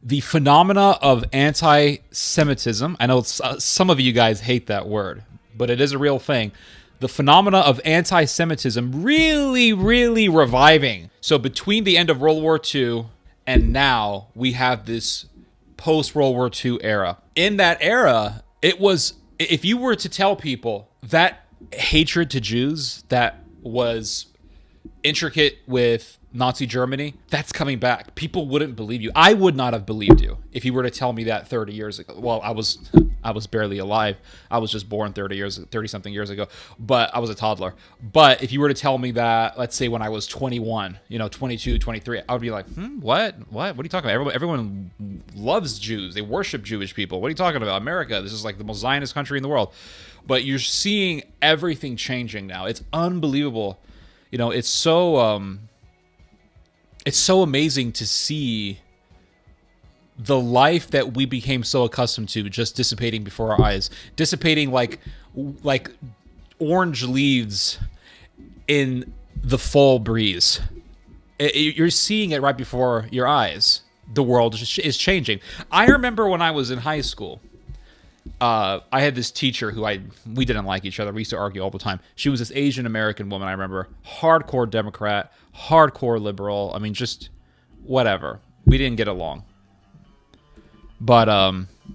the phenomena of anti-Semitism. I know some of you guys hate that word, but it is a real thing. The phenomena of anti-Semitism really, really reviving. So between the end of World War II and now, we have this post-World War II era. In that era, it was, if you were to tell people that hatred to Jews that was intricate with Nazi Germany, that's coming back. People wouldn't believe you. I would not have believed you if you were to tell me that 30 years ago. Well, I was barely alive. I was just born 30 something years ago, but I was a toddler. But if you were to tell me that, let's say when I was 21, 22, 23, I would be like, what? What are you talking about? Everyone loves Jews. They worship Jewish people. What are you talking about? America, this is like the most Zionist country in the world. But you're seeing everything changing now. It's unbelievable. It's so amazing to see the life that we became so accustomed to just dissipating before our eyes, dissipating like orange leaves in the fall breeze. You're seeing it right before your eyes. The world is changing. I remember when I was in high school, I had this teacher who we didn't like each other. We used to argue all the time. She was this Asian American woman, I remember. Hardcore Democrat, hardcore liberal. I mean, just whatever. We didn't get along. But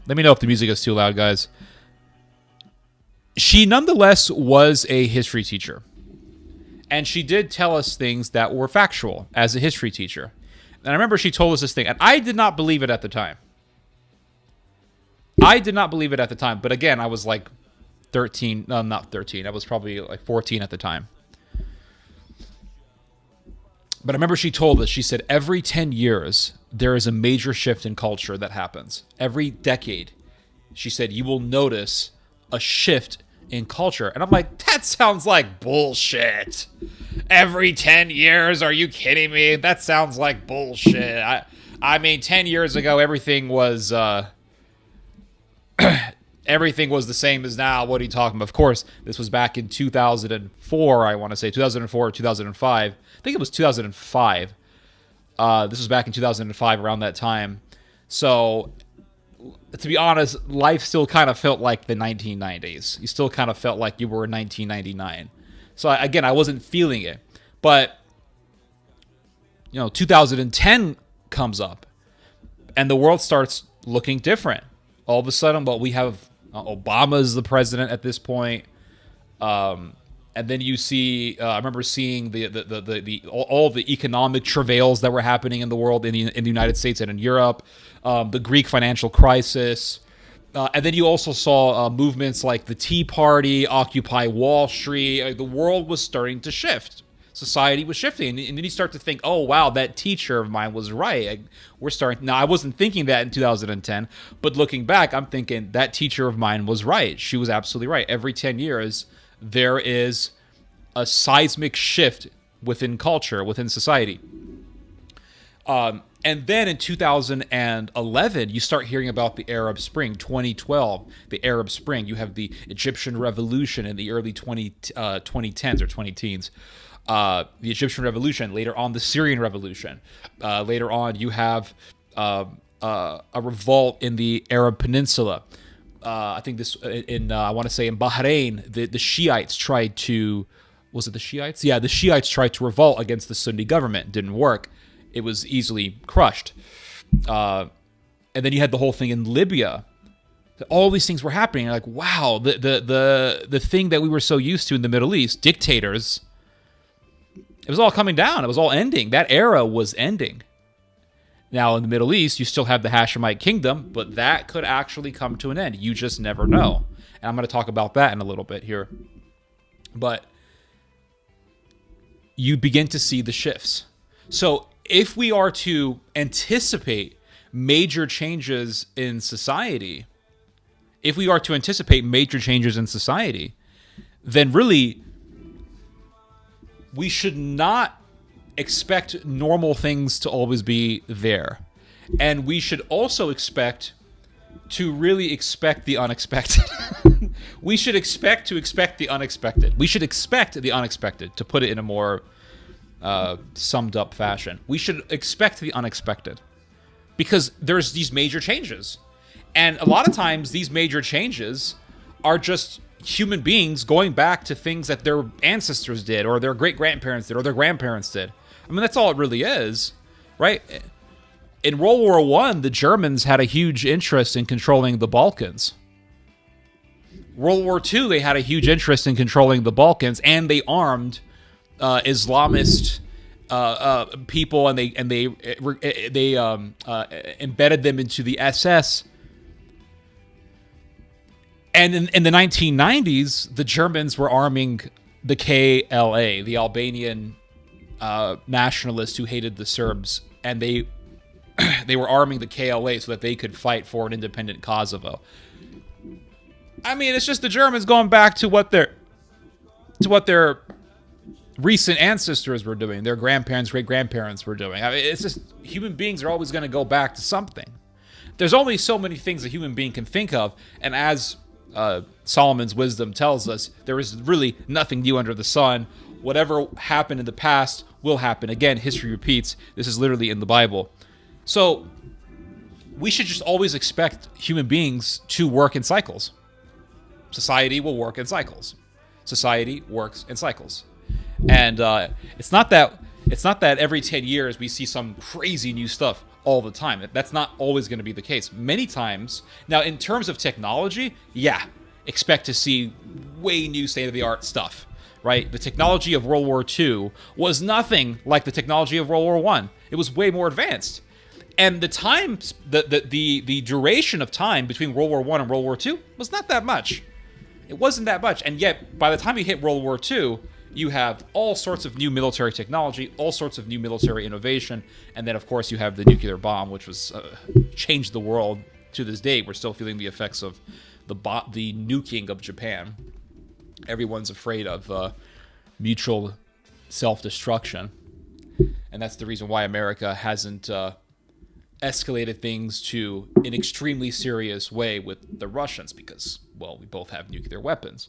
let me know if the music is too loud, guys. She nonetheless was a history teacher. And she did tell us things that were factual as a history teacher. And I remember she told us this thing, and I did not believe it at the time. But again, I was like 13. No, not 13. I was probably like 14 at the time. But I remember she told us, she said, every 10 years, there is a major shift in culture that happens. Every decade, she said, you will notice a shift in culture. And I'm like, that sounds like bullshit. Every 10 years? Are you kidding me? That sounds like bullshit. I mean, 10 years ago, everything was everything was the same as now. What are you talking about? Of course, this was back in 2004, I want to say. 2004 or 2005. I think it was 2005. This was back in 2005, around that time. So, to be honest, life still kind of felt like the 1990s. You still kind of felt like you were in 1999. So, again, I wasn't feeling it. But, 2010 comes up. And the world starts looking different. All of a sudden, we have Obama as the president at this point. And then you see, I remember seeing all the economic travails that were happening in the world, in the United States and in Europe, the Greek financial crisis, and then you also saw movements like the Tea Party, Occupy Wall Street. The world was starting to shift. Society was shifting, and then you start to think, oh wow, that teacher of mine was right. Now, I wasn't thinking that in 2010, but looking back, I'm thinking that teacher of mine was right. She was absolutely right. Every 10 years, there is a seismic shift within culture, within society. And then in 2011, you start hearing about the Arab Spring. 2012, the Arab Spring. You have the Egyptian Revolution in the early 2010s or 20-teens. The Egyptian Revolution. Later on, the Syrian Revolution. Later on, you have a revolt in the Arab Peninsula. I think this I want to say in Bahrain, the Shiites tried to. Was it the Shiites? Yeah, the Shiites tried to revolt against the Sunni government. It didn't work. It was easily crushed. And then you had the whole thing in Libya. All these things were happening. You're like, wow, the thing that we were so used to in the Middle East, dictators, it was all coming down. It was all ending. That era was ending. Now, in the Middle East, you still have the Hashemite kingdom, but that could actually come to an end. You just never know. And I'm going to talk about that in a little bit here. But you begin to see the shifts. So if we are to anticipate major changes in society, then really we should not expect normal things to always be there. And we should also expect to really expect the unexpected. We should expect the unexpected. We should expect the unexpected, to put it in a more summed up fashion. We should expect the unexpected. because there's these major changes. And a lot of times these major changes are just human beings going back to things that their ancestors did, or their great-grandparents did, or their grandparents did. I mean, that's all it really is, right? In World War I, the Germans had a huge interest in controlling the Balkans. World War II, they had a huge interest in controlling the Balkans, and they armed Islamist people, and they embedded them into the SS. And in the 1990s, the Germans were arming the KLA, the Albanian nationalists who hated the Serbs, and they were arming the KLA so that they could fight for an independent Kosovo. I mean, it's just the Germans going back to what their recent ancestors were doing, their grandparents, great-grandparents were doing. I mean, it's just human beings are always going to go back to something. There's only so many things a human being can think of, and as Solomon's wisdom tells us, there is really nothing new under the sun. Whatever happened in the past will happen again. History repeats. This is literally in the Bible. So we should just always expect human beings to work in cycles. Society will work in cycles. Society works in cycles. And it's not that every 10 years we see some crazy new stuff all the time. That's not always going to be the case. Many times, now in terms of technology, yeah, expect to see way new state-of-the-art stuff, right? The technology of World War II was nothing like the technology of World War I. It was way more advanced. And the times, the duration of time between World War I and World War II was not that much. It wasn't that much. And yet, by the time you hit World War II, you have all sorts of new military technology, all sorts of new military innovation, and then, of course, you have the nuclear bomb, which was changed the world. To this day, we're still feeling the effects of the nuking of Japan. Everyone's afraid of mutual self-destruction, and that's the reason why America hasn't escalated things to an extremely serious way with the Russians, because, well, we both have nuclear weapons.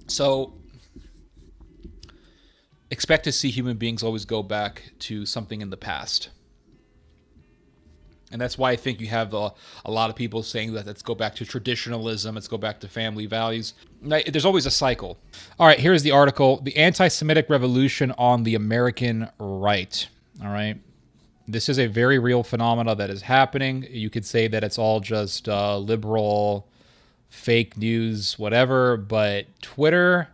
So, expect to see human beings always go back to something in the past. And that's why I think you have a lot of people saying that let's go back to traditionalism, let's go back to family values. There's always a cycle. All right, here's the article, The Anti-Semitic Revolution on the American Right. All right. This is a very real phenomena that is happening. You could say that it's all just liberal, fake news, whatever, but Twitter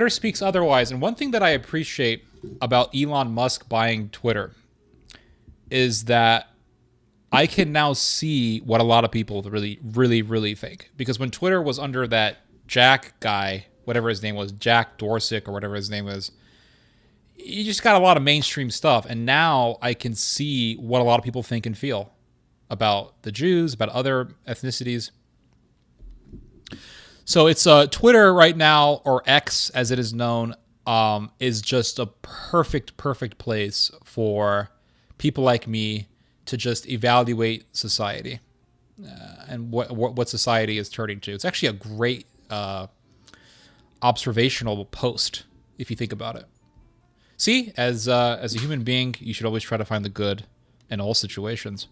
speaks otherwise. And one thing that I appreciate about Elon Musk buying Twitter is that I can now see what a lot of people really, really, really think. Because when Twitter was under that Jack guy, whatever his name was, Jack Dorsey or whatever his name is, you just got a lot of mainstream stuff. And now I can see what a lot of people think and feel about the Jews, about other ethnicities. So it's Twitter right now, or X as it is known, is just a perfect place for people like me to just evaluate society and what society is turning to. It's actually a great observational post if you think about it. See, as a human being, you should always try to find the good in all situations.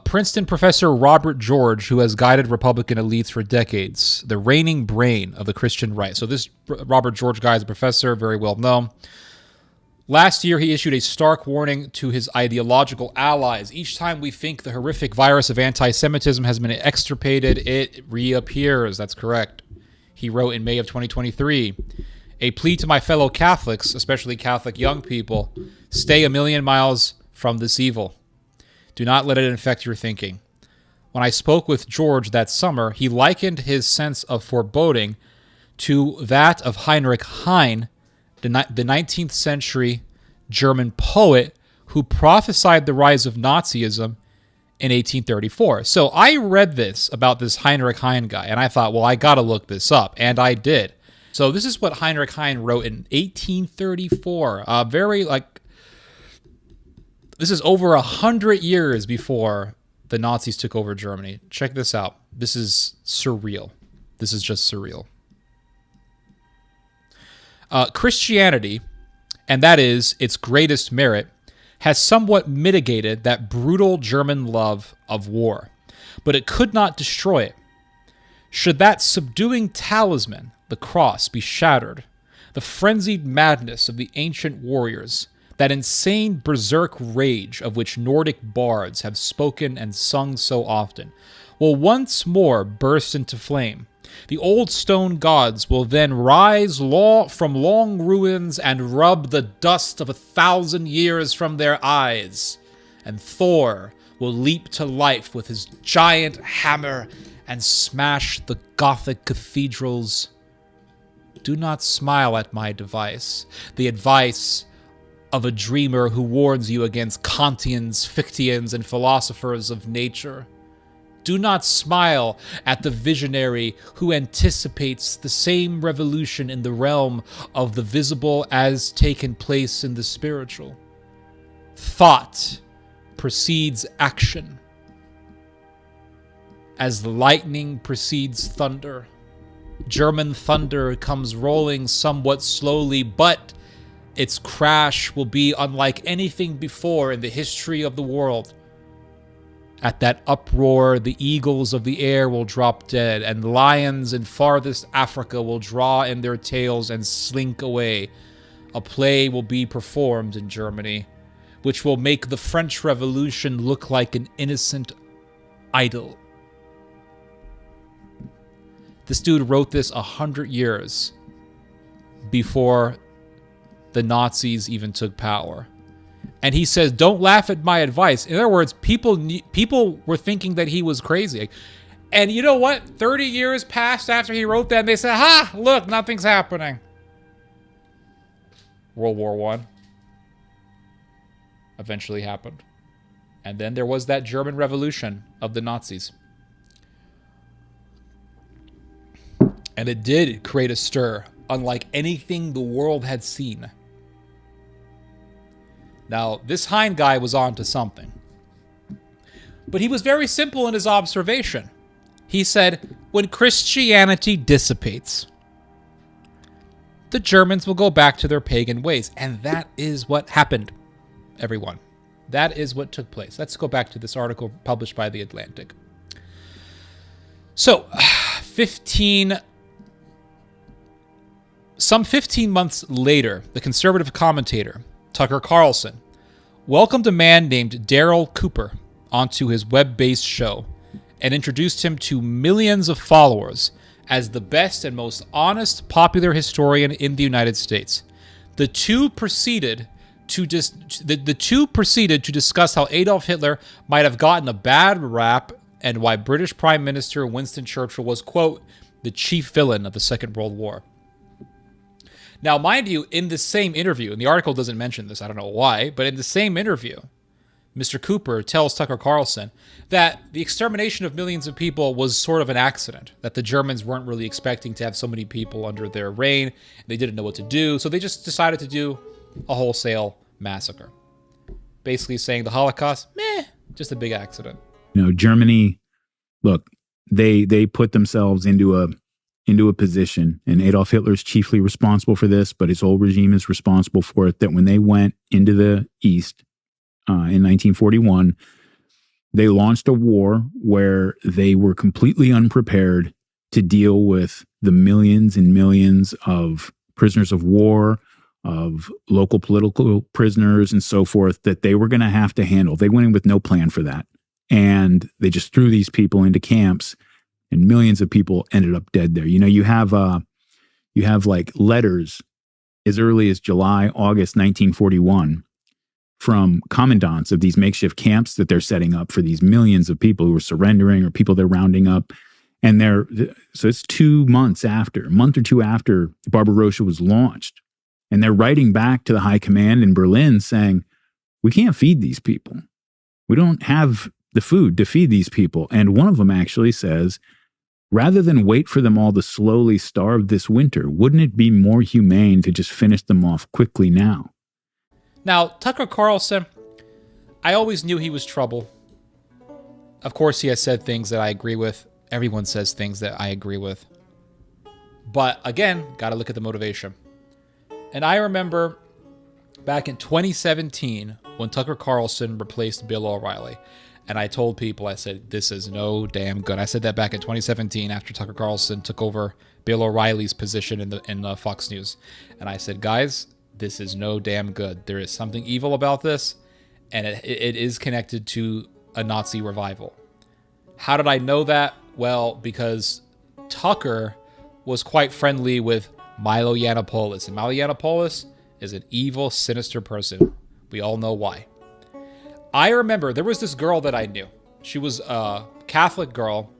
Princeton professor Robert George, who has guided Republican elites for decades, the reigning brain of the Christian right. So this Robert George guy is a professor, very well known. Last year, he issued a stark warning to his ideological allies. Each time we think the horrific virus of anti-Semitism has been extirpated, it reappears. That's correct. He wrote in May of 2023, a plea to my fellow Catholics, especially Catholic young people, stay a million miles from this evil. Do not let it infect your thinking. When I spoke with George that summer, he likened his sense of foreboding to that of Heinrich Heine, the 19th century German poet who prophesied the rise of Nazism in 1834. So I read this about this Heinrich Heine guy, and I thought, well, I got to look this up, and I did. So this is what Heinrich Heine wrote in 1834. This is over 100 years before the Nazis took over Germany. Check this out. This is surreal. This is just surreal. Christianity and that is its greatest merit, has somewhat mitigated that brutal German love of war, but it could not destroy it. Should that subduing talisman, the cross, be shattered, the frenzied madness of the ancient warriors, that insane berserk rage of which Nordic bards have spoken and sung so often, will once more burst into flame. The old stone gods will then rise from long ruins and rub the dust of 1,000 years from their eyes, and Thor will leap to life with his giant hammer and smash the Gothic cathedrals. Do not smile at my device, the advice of a dreamer who warns you against Kantians, Fichteans, and philosophers of nature. Do not smile at the visionary who anticipates the same revolution in the realm of the visible as taken place in the spiritual. Thought precedes action, as lightning precedes thunder. German thunder comes rolling somewhat slowly, but its crash will be unlike anything before in the history of the world. At that uproar, the eagles of the air will drop dead, and lions in farthest Africa will draw in their tails and slink away. A play will be performed in Germany, which will make the French Revolution look like an innocent idol. This dude wrote this 100 years before the Nazis even took power. And he says, don't laugh at my advice. In other words, people were thinking that he was crazy. And you know what? 30 years passed after he wrote that, and they said, ha, look, nothing's happening. World War I eventually happened. And then there was that German Revolution of the Nazis. And it did create a stir unlike anything the world had seen. Now, this Hein guy was on to something. But he was very simple in his observation. He said, when Christianity dissipates, the Germans will go back to their pagan ways. And that is what happened, everyone. That is what took place. Let's go back to this article published by The Atlantic. So, 15 months later, the conservative commentator, Tucker Carlson, welcomed a man named Daryl Cooper onto his web-based show and introduced him to millions of followers as the best and most honest popular historian in the United States. The two proceeded to discuss how Adolf Hitler might have gotten a bad rap and why British Prime Minister Winston Churchill was, quote, the chief villain of the Second World War. Now, mind you, in the same interview, and the article doesn't mention this, I don't know why, but in the same interview, Mr. Cooper tells Tucker Carlson that the extermination of millions of people was sort of an accident, that the Germans weren't really expecting to have so many people under their reign, and they didn't know what to do, so they just decided to do a wholesale massacre. Basically saying the Holocaust, just a big accident. You know, Germany, look, they put themselves into a position, and Adolf Hitler is chiefly responsible for this, but his whole regime is responsible for it, that when they went into the East in 1941, they launched a war where they were completely unprepared to deal with the millions and millions of prisoners of war, of local political prisoners and so forth that they were going to have to handle. They went in with no plan for that. And they just threw these people into camps, and millions of people ended up dead there. You know, you have like letters as early as July, August 1941 from commandants of these makeshift camps that they're setting up for these millions of people who are surrendering or people they're rounding up. And so it's 2 months after, a month or two after Barbarossa was launched. And they're writing back to the high command in Berlin saying, we can't feed these people. We don't have the food to feed these people. And one of them actually says, rather than wait for them all to slowly starve this winter, wouldn't it be more humane to just finish them off quickly now? Now, Tucker Carlson, I always knew he was trouble. Of course, he has said things that I agree with. Everyone says things that I agree with. But again, got to look at the motivation. And I remember Back in 2017, when Tucker Carlson replaced Bill O'Reilly, and I told people, I said, this is no damn good. I said that back in 2017 after Tucker Carlson took over Bill O'Reilly's position in Fox News. And I said, guys, this is no damn good. There is something evil about this, and it is connected to a Nazi revival. How did I know that? Well, because Tucker was quite friendly with Milo Yiannopoulos. And Milo Yiannopoulos is an evil, sinister person. We all know why. I remember there was this girl that I knew. She was a Catholic girl,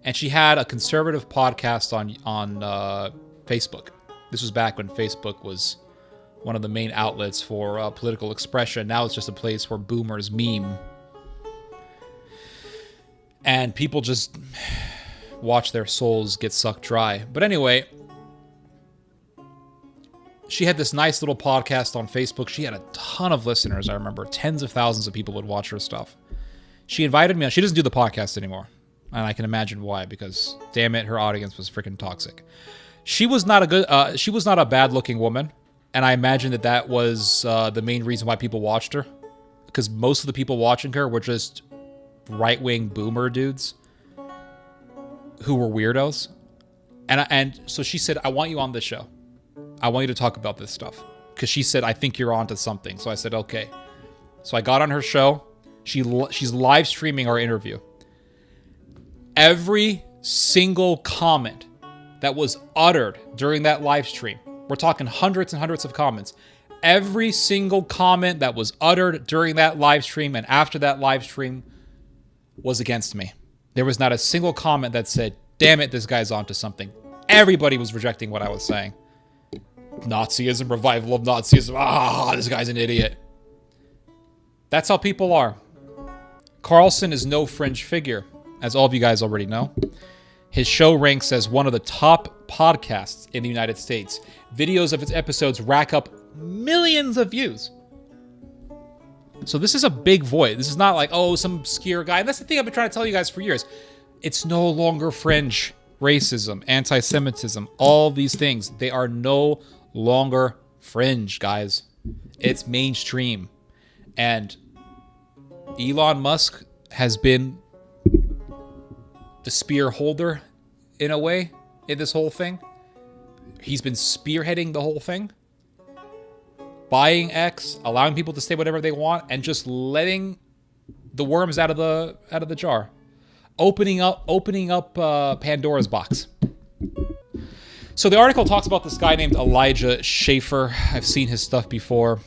and she had a conservative podcast on Facebook. This was back when Facebook was one of the main outlets for political expression. Now it's just a place where boomers meme. And people just watch their souls get sucked dry. But anyway, she had this nice little podcast on Facebook. She had a ton of listeners, I remember. Tens of thousands of people would watch her stuff. She invited me on. She doesn't do the podcast anymore. And I can imagine why, because damn it, her audience was freaking toxic. She was not a bad-looking woman. And I imagine that was the main reason why people watched her. Because most of the people watching her were just right-wing boomer dudes who were weirdos. And so she said, I want you on this show. I want you to talk about this stuff. Because she said, I think you're onto something. So I said, okay. So I got on her show. She's live streaming our interview. Every single comment that was uttered during that live stream, we're talking hundreds and hundreds of comments. Every single comment that was uttered during that live stream and after that live stream was against me. There was not a single comment that said, damn it, this guy's onto something. Everybody was rejecting what I was saying. Nazism, revival of Nazism. This guy's an idiot. That's how people are. Carlson is no fringe figure, as all of you guys already know. His show ranks as one of the top podcasts in the United States. Videos of its episodes rack up millions of views. So this is a big void. This is not like, some obscure guy. And that's the thing I've been trying to tell you guys for years. It's no longer fringe. Racism, anti-Semitism, all these things, they are no longer fringe, guys. It's mainstream. And Elon Musk has been the spear holder, in a way, in this whole thing. He's been spearheading the whole thing. Buying X, allowing people to say whatever they want, and just letting the worms out of the jar. Opening up Pandora's box. So the article talks about this guy named Elijah Schaffer. I've seen his stuff before.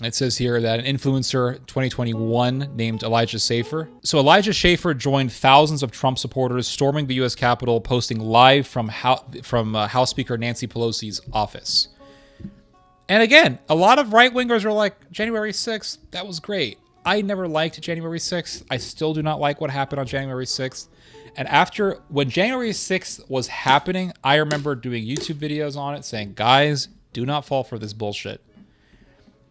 It says here that an influencer 2021 named Elijah Schaffer. So Elijah Schaffer joined thousands of Trump supporters storming the U.S. Capitol, posting live from House Speaker Nancy Pelosi's office. And again, a lot of right-wingers are like, January 6th, that was great. I never liked January 6th. I still do not like what happened on January 6th. And when January 6th was happening, I remember doing YouTube videos on it saying, guys, do not fall for this bullshit.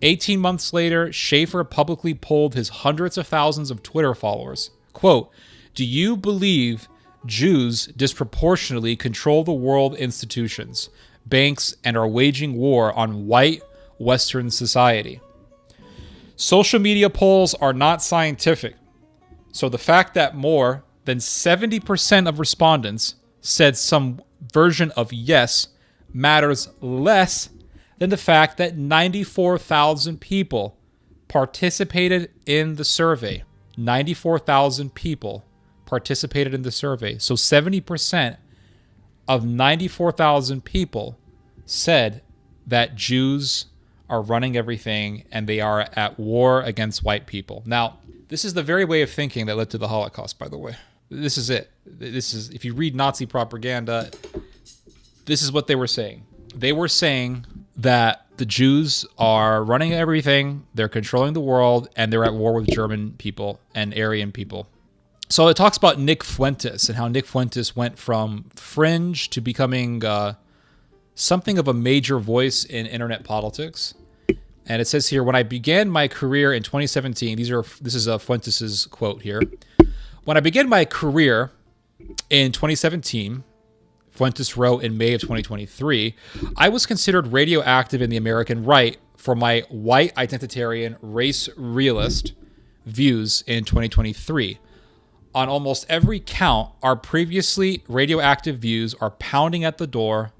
18 months later, Schaffer publicly polled his hundreds of thousands of Twitter followers. Quote, do you believe Jews disproportionately control the world institutions, banks, and are waging war on white Western society? Social media polls are not scientific. So the fact that more than 70% of respondents said some version of yes matters less than the fact that 94,000 people participated in the survey. 94,000 people participated in the survey. So 70% of 94,000 people said that Jews are running everything and they are at war against white people. Now, this is the very way of thinking that led to the Holocaust, by the way. This is it. If you read Nazi propaganda, this is what they were saying. They were saying that the Jews are running everything, they're controlling the world, and they're at war with German people and Aryan people. So it talks about Nick Fuentes and how Nick Fuentes went from fringe to becoming something of a major voice in internet politics. And it says here, when I began my career in 2017, this is Fuentes' quote here. When I began my career in 2017, Fuentes wrote in May of 2023, I was considered radioactive in the American right for my white identitarian race realist views in 2023. On almost every count, our previously radioactive views are pounding at the door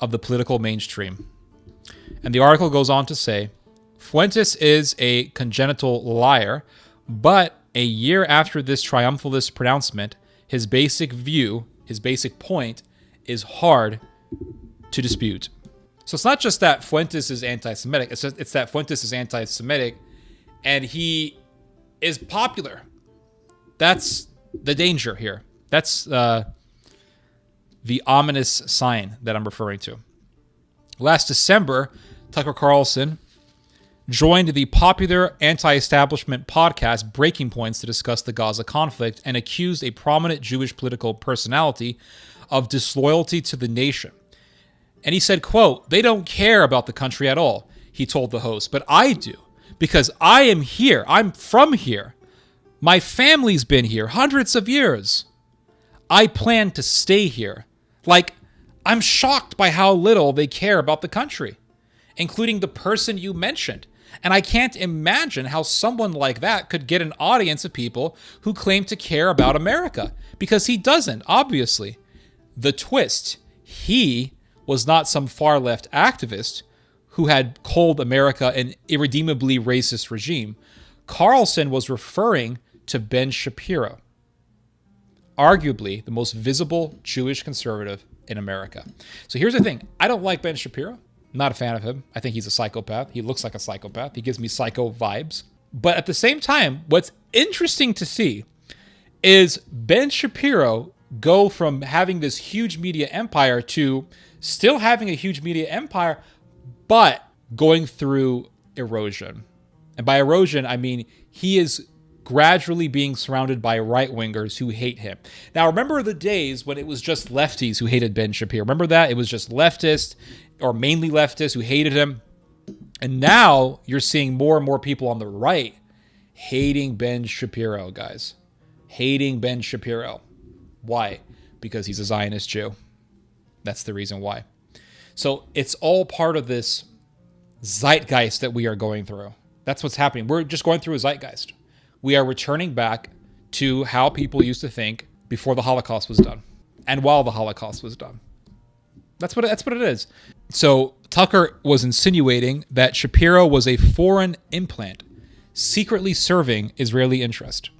of the political mainstream. And the article goes on to say, Fuentes is a congenital liar, but a year after this triumphalist pronouncement, his basic view, his basic point, is hard to dispute. So it's not just that Fuentes is anti-Semitic, it's that Fuentes is anti-Semitic and he is popular. That's the danger here. That's the ominous sign that I'm referring to. Last December, Tucker Carlson joined the popular anti-establishment podcast Breaking Points to discuss the Gaza conflict and accused a prominent Jewish political personality of disloyalty to the nation. And he said, quote, "They don't care about the country at all," he told the host, "but I do, because I am here. I'm from here. My family's been here hundreds of years. I plan to stay here. Like, I'm shocked by how little they care about the country, including the person you mentioned. And I can't imagine how someone like that could get an audience of people who claim to care about America, because he doesn't, obviously. The twist, he was not some far-left activist who had called America an irredeemably racist regime. Carlson was referring to Ben Shapiro, arguably the most visible Jewish conservative in America. So here's the thing. I don't like Ben Shapiro. Not a fan of him. I think he's a psychopath. He looks like a psychopath. He gives me psycho vibes. But at the same time, what's interesting to see is Ben Shapiro go from having this huge media empire to still having a huge media empire, but going through erosion. And by erosion, I mean he is gradually being surrounded by right-wingers who hate him. Now, remember the days when it was just lefties who hated Ben Shapiro? Remember that? It was just leftists, or mainly leftists, who hated him. And now you're seeing more and more people on the right hating Ben Shapiro, guys. Hating Ben Shapiro. Why? Because he's a Zionist Jew. That's the reason why. So it's all part of this zeitgeist that we are going through. That's what's happening. We're just going through a zeitgeist. We are returning back to how people used to think before the Holocaust was done and while the Holocaust was done. That's what it is. So Tucker was insinuating that Shapiro was a foreign implant secretly serving Israeli interest.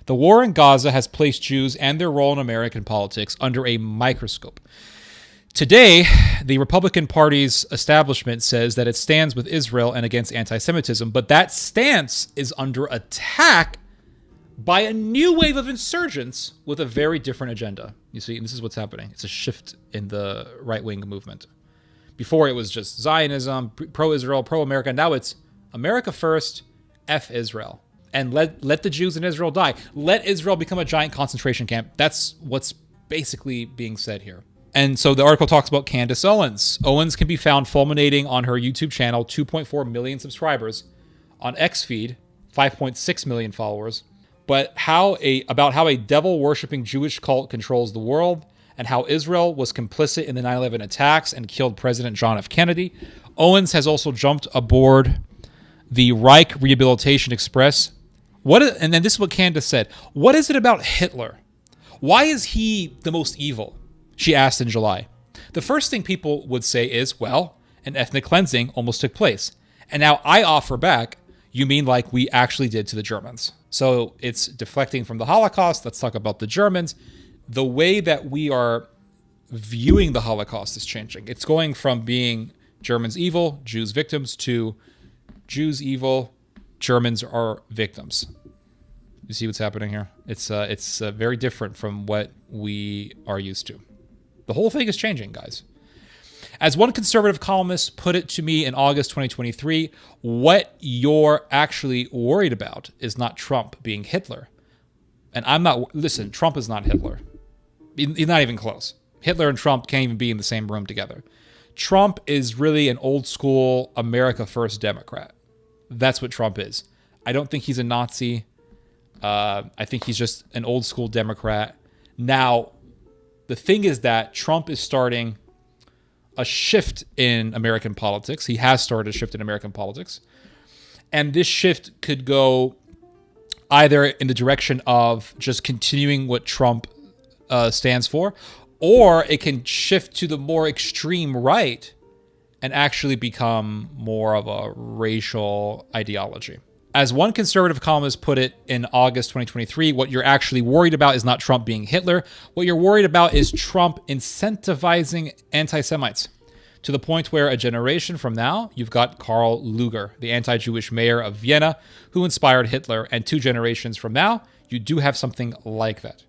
The war in Gaza has placed Jews and their role in American politics under a microscope. Today, the Republican Party's establishment says that it stands with Israel and against anti-Semitism, but that stance is under attack by a new wave of insurgents with a very different agenda. You see, and this is what's happening. It's a shift in the right-wing movement. Before, it was just Zionism, pro-Israel, pro-America. Now it's America first, F Israel. And let the Jews in Israel die. Let Israel become a giant concentration camp. That's what's basically being said here. And so the article talks about Candace Owens. Owens can be found fulminating on her YouTube channel, 2.4 million subscribers, on X feed, 5.6 million followers, but about how a devil-worshipping Jewish cult controls the world and how Israel was complicit in the 9/11 attacks and killed President John F. Kennedy. Owens has also jumped aboard the Reich Rehabilitation Express. And then this is what Candace said. What is it about Hitler? Why is he the most evil? She asked in July. The first thing people would say is, well, an ethnic cleansing almost took place. And now I offer back, you mean like we actually did to the Germans. So it's deflecting from the Holocaust. Let's talk about the Germans. The way that we are viewing the Holocaust is changing. It's going from being Germans evil, Jews victims, to Jews evil, Germans are victims. You see what's happening here? It's very different from what we are used to. The whole thing is changing, guys. As one conservative columnist put it to me in August 2023, what you're actually worried about is not Trump being Hitler. And listen, Trump is not Hitler. He's not even close. Hitler and Trump can't even be in the same room together. Trump is really an old school America First Democrat. That's what Trump is. I don't think he's a Nazi. I think he's just an old school Democrat. Now, the thing is that Trump is starting a shift in American politics. He has started a shift in American politics. And this shift could go either in the direction of just continuing what Trump stands for, or it can shift to the more extreme right and actually become more of a racial ideology. As one conservative columnist put it in August 2023, what you're actually worried about is not Trump being Hitler. What you're worried about is Trump incentivizing anti-Semites to the point where a generation from now, you've got Karl Lueger, the anti-Jewish mayor of Vienna, who inspired Hitler. And 2 generations from now, you do have something like that.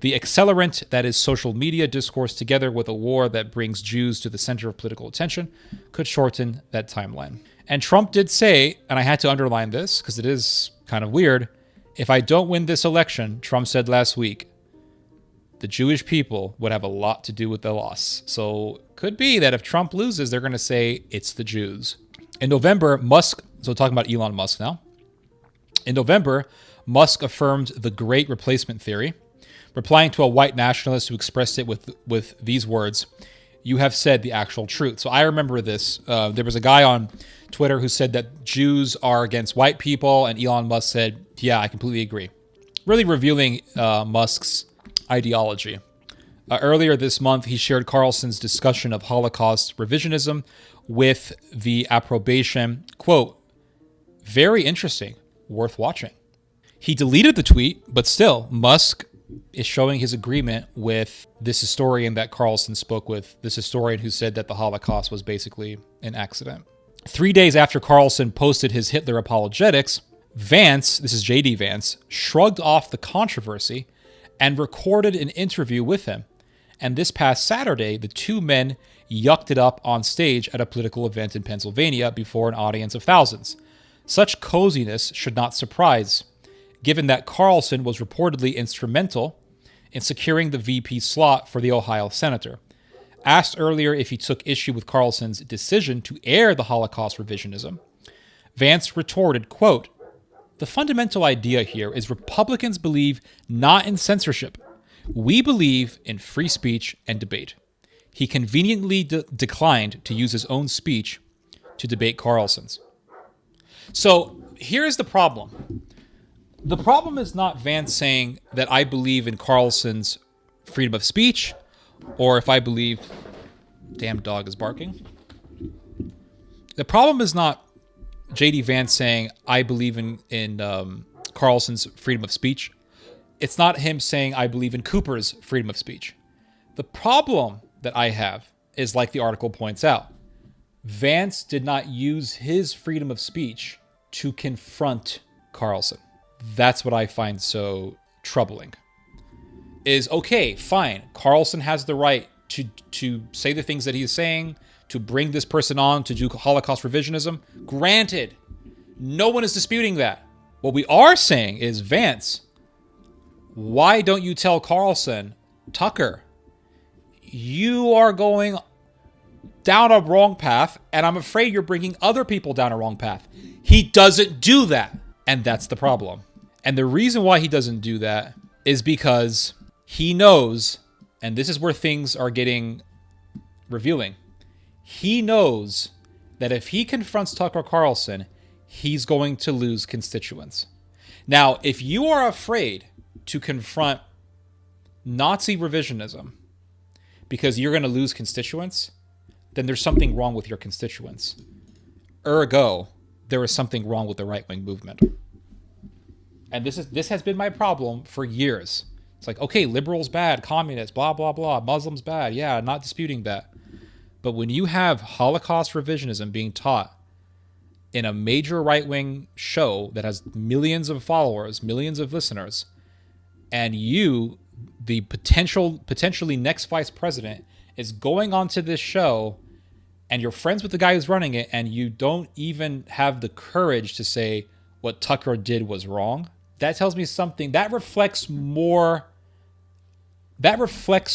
The accelerant that is social media discourse together with a war that brings Jews to the center of political attention could shorten that timeline. And Trump did say, and I had to underline this because it is kind of weird, if I don't win this election, Trump said last week, the Jewish people would have a lot to do with the loss. So could be that if Trump loses, they're going to say it's the Jews. In November, Musk, so talking about Elon Musk now. In November, Musk affirmed the Great Replacement theory, replying to a white nationalist who expressed it with these words, "You have said the actual truth." So I remember this. There was a guy on Twitter who said that Jews are against white people, and Elon Musk said, yeah, I completely agree. Really revealing Musk's ideology. Earlier this month, he shared Carlson's discussion of Holocaust revisionism with the approbation, quote, "Very interesting, worth watching." He deleted the tweet, but still, Musk is showing his agreement with this historian that Carlson spoke with, this historian who said that the Holocaust was basically an accident. 3 days after Carlson posted his Hitler apologetics, Vance, this is J.D. Vance, shrugged off the controversy and recorded an interview with him. And this past Saturday, the 2 men yucked it up on stage at a political event in Pennsylvania before an audience of thousands. Such coziness should not surprise, given that Carlson was reportedly instrumental in securing the VP slot for the Ohio senator. Asked earlier if he took issue with Carlson's decision to air the Holocaust revisionism, Vance retorted, quote, "The fundamental idea here is Republicans believe not in censorship. We believe in free speech and debate." He conveniently declined to use his own speech to debate Carlson's. So here's the problem. The problem is not Vance saying that I believe in Carlson's freedom of speech, or if I believe, damn dog is barking. The problem is not J.D. Vance saying I believe in Carlson's freedom of speech. It's not him saying I believe in Cooper's freedom of speech. The problem that I have is, like the article points out, Vance did not use his freedom of speech to confront Carlson. That's what I find so troubling. Is okay, fine. Carlson has the right to say the things that he's saying, to bring this person on to do Holocaust revisionism. Granted, no one is disputing that. What we are saying is, Vance, why don't you tell Carlson, Tucker, you are going down a wrong path, and I'm afraid you're bringing other people down a wrong path. He doesn't do that, and that's the problem. And the reason why he doesn't do that is because he knows, and this is where things are getting revealing, he knows that if he confronts Tucker Carlson, he's going to lose constituents. Now, if you are afraid to confront Nazi revisionism because you're going to lose constituents, then there's something wrong with your constituents. Ergo, there is something wrong with the right-wing movement. And this has been my problem for years. It's like, okay, liberals bad, communists, blah, blah, blah, Muslims bad. Yeah, not disputing that. But when you have Holocaust revisionism being taught in a major right-wing show that has millions of followers, millions of listeners, and you, the potentially next vice president, is going onto this show and you're friends with the guy who's running it, and you don't even have the courage to say what Tucker did was wrong, that tells me something. That reflects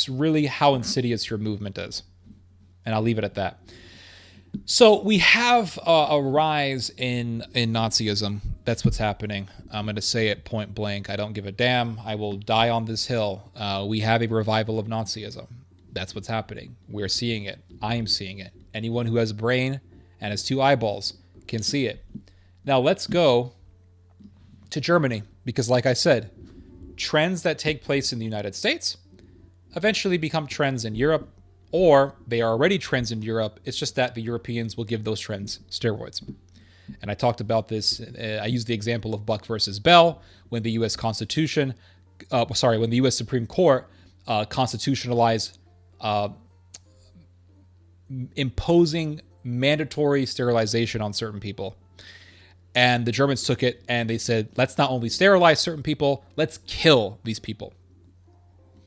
really how insidious your movement is. And I'll leave it at that. So we have a rise in Nazism. That's what's happening. I'm going to say it point blank. I don't give a damn. I will die on this hill. We have a revival of Nazism. That's what's happening. We're seeing it. I am seeing it. Anyone who has a brain and has two eyeballs can see it. Now let's go to Germany, because like I said, trends that take place in the United States eventually become trends in Europe, or they are already trends in Europe. It's just that the Europeans will give those trends steroids. And I talked about this. I used the example of Buck versus Bell when the U.S. Constitution, when the U.S. Supreme Court constitutionalized imposing mandatory sterilization on certain people. And the Germans took it and they said, let's not only sterilize certain people, let's kill these people.